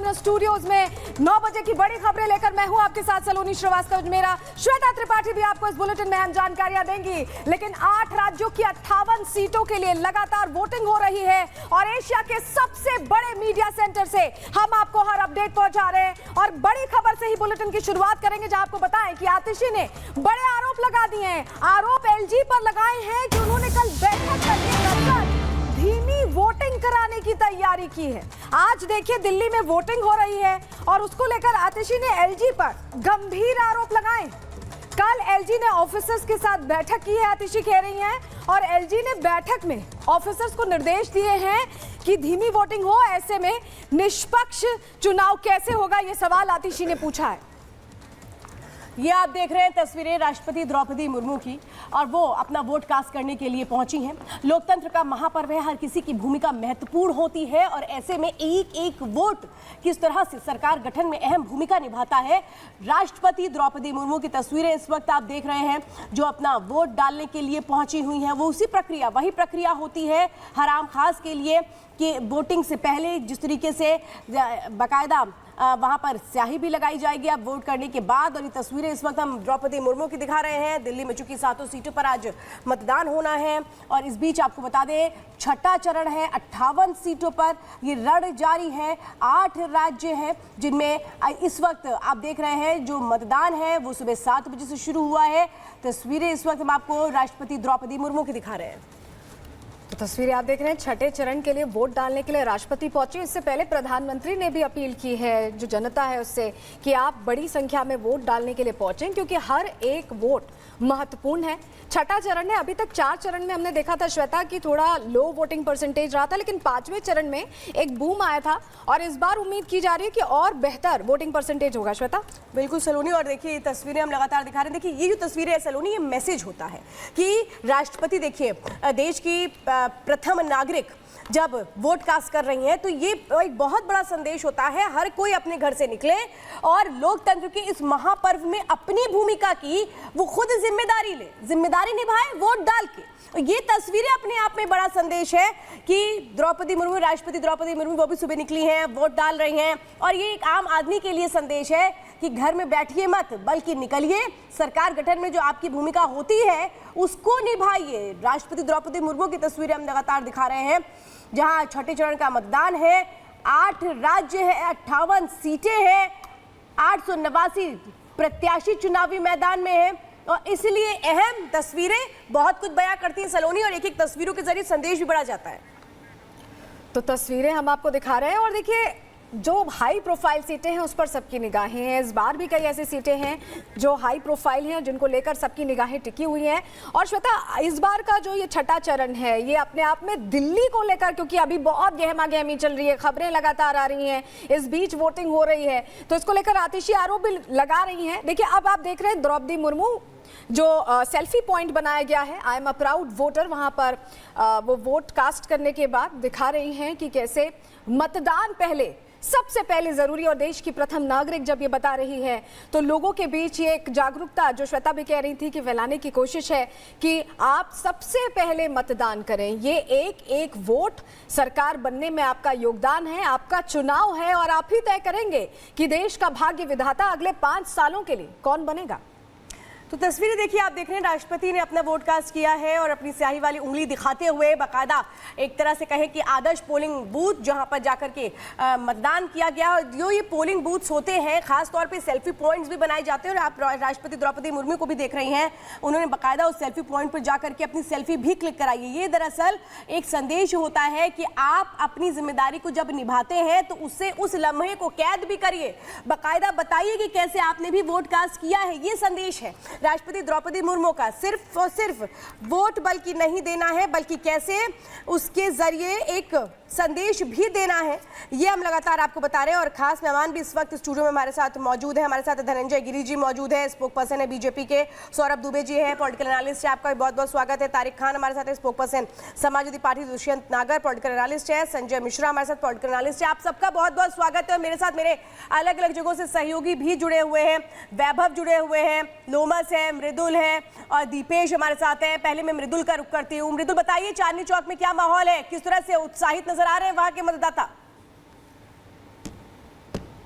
अपने स्टूडियोज में 9 बजे की बड़ी खबरें लेकर मैं हूं आपके साथ सलोनी श्रीवास्तव। मेरा श्वेता त्रिपाठी भी आपको इस बुलेटिन में अहम जानकारियां देंगी। लेकिन 8 राज्यों की 58 सीटों के लिए लगातार वोटिंग हो रही है और एशिया के सबसे बड़े मीडिया सेंटर से हम आपको हर अपडेट पहुंचा रहे हैं। और बड़ी खबर से ही बुलेटिन की शुरुआत करेंगे, जहां आपको बताएं कि आतिशी ने बड़े आरोप लगा दिए हैं। आरोप एलजी पर लगाए हैं कि उन्होंने कल बैठक करके धीमी वोटिंग कराने की तैयारी की है। आज देखिए दिल्ली में वोटिंग हो रही है और उसको लेकर आतिशी ने एलजी पर गंभीर आरोप लगाए। कल एलजी ने ऑफिसर्स के साथ बैठक की है, आतिशी कह रही हैं, और एलजी ने बैठक में ऑफिसर्स को निर्देश दिए हैं कि धीमी वोटिंग हो। ऐसे में निष्पक्ष चुनाव कैसे होगा, ये सवाल आतिशी ने पूछा है। ये आप देख रहे हैं तस्वीरें राष्ट्रपति द्रौपदी मुर्मू की, और वो अपना वोट कास्ट करने के लिए पहुंची हैं। लोकतंत्र का महापर्व है, हर किसी की भूमिका महत्वपूर्ण होती है और ऐसे में एक एक वोट किस तरह से सरकार गठन में अहम भूमिका निभाता है। राष्ट्रपति द्रौपदी मुर्मू की तस्वीरें इस वक्त आप देख रहे हैं, जो अपना वोट डालने के लिए पहुंची हुई हैं। वो वही प्रक्रिया होती है हर आम खास के लिए कि वोटिंग से पहले जिस तरीके से बाकायदा वहां पर स्याही भी लगाई जाएगी अब वोट करने के बाद। और ये तस्वीरें इस वक्त हम द्रौपदी मुर्मू की दिखा रहे हैं। दिल्ली में चूंकि 7 सीटों पर आज मतदान होना है और इस बीच आपको बता दें छठा चरण है, 58 सीटों पर ये रण जारी है। 8 राज्य हैं जिनमें इस वक्त आप देख रहे हैं जो मतदान है वो सुबह 7 बजे से शुरू हुआ है। तस्वीरें इस वक्त हम आपको राष्ट्रपति द्रौपदी मुर्मू की दिखा रहे हैं। तो तस्वीरें आप देख रहे हैं, छठे चरण के लिए वोट डालने के लिए राष्ट्रपति पहुंचे। इससे पहले प्रधानमंत्री ने भी अपील की है जो जनता है उससे कि आप बड़ी संख्या में वोट डालने के लिए पहुंचें, क्योंकि हर एक वोट महत्वपूर्ण है। छठा चरण है, अभी तक 4 चरण में हमने देखा था श्वेता कि थोड़ा लो वोटिंग परसेंटेज रहा था, लेकिन 5वें चरण में एक बूम आया था और इस बार उम्मीद की जा रही है कि और बेहतर वोटिंग परसेंटेज होगा। श्वेता बिल्कुल सलोनी, और देखिए ये तस्वीरें हम लगातार दिखा रहे हैं। देखिए ये जो तस्वीरें है सलोनी, ये मैसेज होता है कि राष्ट्रपति देखिए देश की प्रथम नागरिक जब वोट कास्ट कर रही हैं तो ये एक बहुत बड़ा संदेश होता है। हर कोई अपने घर से निकले और लोकतंत्र के इस महापर्व में अपनी भूमिका की वो खुद जिम्मेदारी निभाए वोट डाल के। ये तस्वीरें अपने आप में बड़ा संदेश है कि द्रौपदी मुर्मू, राष्ट्रपति द्रौपदी मुर्मू वो भी सुबह निकली हैं, वोट डाल रही हैं। और ये एक आम आदमी के लिए संदेश है कि घर में बैठिए मत, बल्कि निकलिए, सरकार गठन में जो आपकी भूमिका होती है उसको निभाइए। राष्ट्रपति द्रौपदी मुर्मू की तस्वीरें हम लगातार दिखा रहे हैं, जहां छठे चरण का मतदान है। 8 राज्य है, 58 सीटें हैं, 889 प्रत्याशी चुनावी मैदान में हैं और इसलिए अहम तस्वीरें बहुत कुछ बयां करती हैं सलोनी, और एक एक तस्वीरों के जरिए संदेश भी बढ़ा जाता है। तो तस्वीरें हम आपको दिखा रहे हैं और देखिए जो हाई प्रोफाइल सीटें हैं उस पर सबकी निगाहें हैं। इस बार भी कई ऐसी सीटें हैं जो हाई प्रोफाइल हैं जिनको लेकर सबकी निगाहें टिकी हुई हैं। और श्वेता, इस बार का जो ये छठा चरण है ये अपने आप में दिल्ली को लेकर, क्योंकि अभी बहुत गहमा-गहमी चल रही है, खबरें लगातार आ रही हैं, इस बीच वोटिंग हो रही है, तो इसको लेकर आतिशी आरोप भी लगा रही हैं। देखिए अब आप देख रहे हैं द्रौपदी मुर्मू जो सेल्फी पॉइंट बनाया गया है, I am a proud voter, वहां पर वो वोट कास्ट करने के बाद दिखा रही हैं कि कैसे मतदान पहले सबसे पहले जरूरी, और देश की प्रथम नागरिक जब ये बता रही है तो लोगों के बीच ये एक जागरूकता जो श्वेता भी कह रही थी कि फैलाने की कोशिश है कि आप सबसे पहले मतदान करें। ये एक एक वोट सरकार बनने में आपका योगदान है, आपका चुनाव है और आप ही तय करेंगे कि देश का भाग्य विधाता अगले 5 सालों के लिए कौन बनेगा। तो तस्वीरें देखिए आप देख रहे हैं, राष्ट्रपति ने अपना वोट कास्ट किया है और अपनी स्याही वाली उंगली दिखाते हुए बाकायदा एक तरह से कहें कि आदर्श पोलिंग बूथ जहां पर जाकर के मतदान किया गया। जो ये पोलिंग बूथ्स होते हैं खासतौर पे सेल्फी पॉइंट्स भी बनाए जाते हैं और आप राष्ट्रपति द्रौपदी मुर्मू को भी देख रही हैं, उन्होंने बाकायदा उस सेल्फी पॉइंट पर जाकर के अपनी सेल्फी भी क्लिक कराई है। ये दरअसल एक संदेश होता है कि आप अपनी जिम्मेदारी को जब निभाते हैं तो उससे उस लम्हे को कैद भी करिए, बाकायदा बताइए कि कैसे आपने भी वोट कास्ट किया है। ये संदेश है राष्ट्रपति द्रौपदी मुर्मू का, सिर्फ और सिर्फ वोट बल्कि नहीं देना है, बल्कि कैसे उसके जरिए एक संदेश भी देना है, ये हम लगातार आपको बता रहे हैं। और खास मेहमान भी इस वक्त स्टूडियो में हमारे साथ मौजूद है। हमारे साथ धनंजय गिरी जी मौजूद है, स्पोक पर्सन है बीजेपी के। सौरभ दुबे जी हैं, पॉलिटिकल एनालिस्ट है, आपका बहुत बहुत स्वागत है। तारिक खान हमारे साथ है, spoke person Samajwadi party. Dushyant नागर पॉलिटिकल एनालिस्ट है। संजय मिश्रा हमारे साथ पॉलिटिकल एनालिस्ट है। आप सबका बहुत बहुत स्वागत है। और मेरे साथ मेरे अलग अलग जगहों से सहयोगी भी जुड़े हुए हैं, वैभव जुड़े हुए हैं, लोमस है, मृदुल है और दीपेश हमारे साथ हैं। पहले मैं मृदुल का रुख करती हूँ। मृदुल, बताइए चांदनी चौक में क्या माहौल है, किस तरह से उत्साहित नजर आ रहे हैं वहां के मतदाता?